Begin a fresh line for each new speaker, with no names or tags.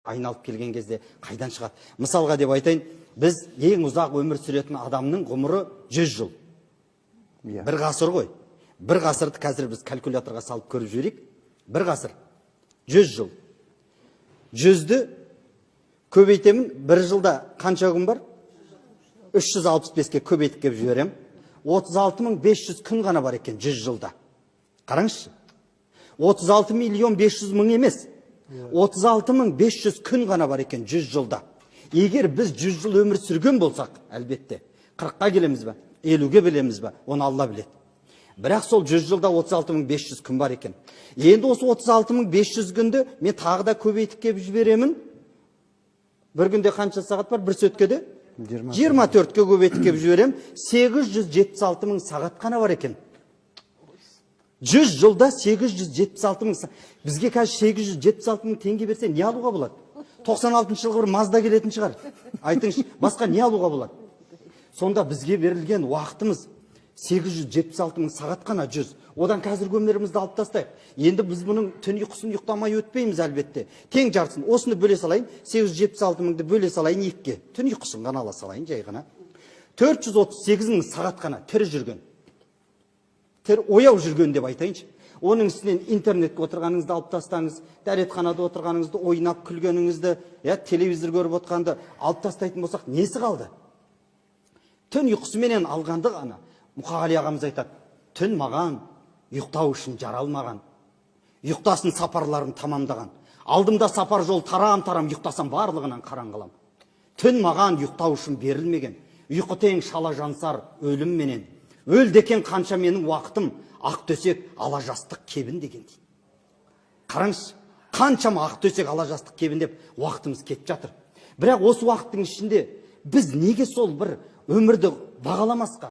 айналып келген кезде қайдан шығады? Мысалға деп айтайын, біз ең ұзақ өмір сүретін адамның ғұмыры 100 жыл. Бір ғасыр ғой. Бір ғасырды қазір біз калькуляторға салып көріп жіберейік. Бір ғасыр. 100 жыл. 100-ді көбейтемін, бір жылда қанша күн бар? 365-ке көбейтіп кеп жіберем. 36.500 күн ғана бар екен 100 жылда. Қараңызшы. 36.500.000 емес. 36.500 күн ғана бар екен 100 жылда. Егер біз 100 жыл өмір сүрген болсақ, әлбетте, 40-қа келеміз бе, 50-ге білеміз бе, оны Алла біледі. Бірақ сол 100 жылда 36.500 күн бар екен. Енді осы 36.500 күнді мен тағы да көбейтіп кеп жіберемін. Бір күнде қанша сағат бар? Бір сөткеде 24-ке көбейтіп кеп жіберем. 876.000 сағат қана бар екен. 100 жылда 876.000 сағат. Бізге қазір 876.000 теңге берсе не алуға болады? 96 жылғы бір Мазда келетін шығар. Айтыңызшы, басқа не алуға болады? Сонда бізге берілген уақытымыз 876.000 сағат қана 100. Одан қазіргі өмірімізді алып тастайық. Енді біз бұның түн ұйқысын ұйықтамай өтпейміз әлбетте. Тең жартысын. Осыны бөле салайын, 876.000-ді бөле салайын 2-ге. Түн ұйқысын ғана ала салайын жай ғана. 438.000 сағат қана тірі жүрген. Ояу жүрген деп айтайыншы. Оның үстінен интернетке отырғаныңызды алып тастаңыз, дәретханада отырғаныңызды, ойнап күлгеніңізді, телевизор көріп отқанды алып тастайтын болсақ, несі қалды? Түн ұйқысыменен алғанды ғана. Мұқағали ағамыз айтады, түн маған ұйықтау үшін жаралмаған, ұйықтасын сапарларын тамамдаған. Алдымда сапар жол тарам-тарам, ұйықтасам барлығынан қараңғылам. Түн маған ұйықтау үшін берілмеген, ұйқы тең шала жансар өлім менен. Өлдекен қанша менің уақытым, ақ төсек ала жастық кебін деген дейді. Қараңыз, қаншама ақ төсек ала жастық кебін деп уақытымыз кетіп жатыр. Бірақ осы уақыттың ішінде біз неге сол бір өмірді бағаламасқа?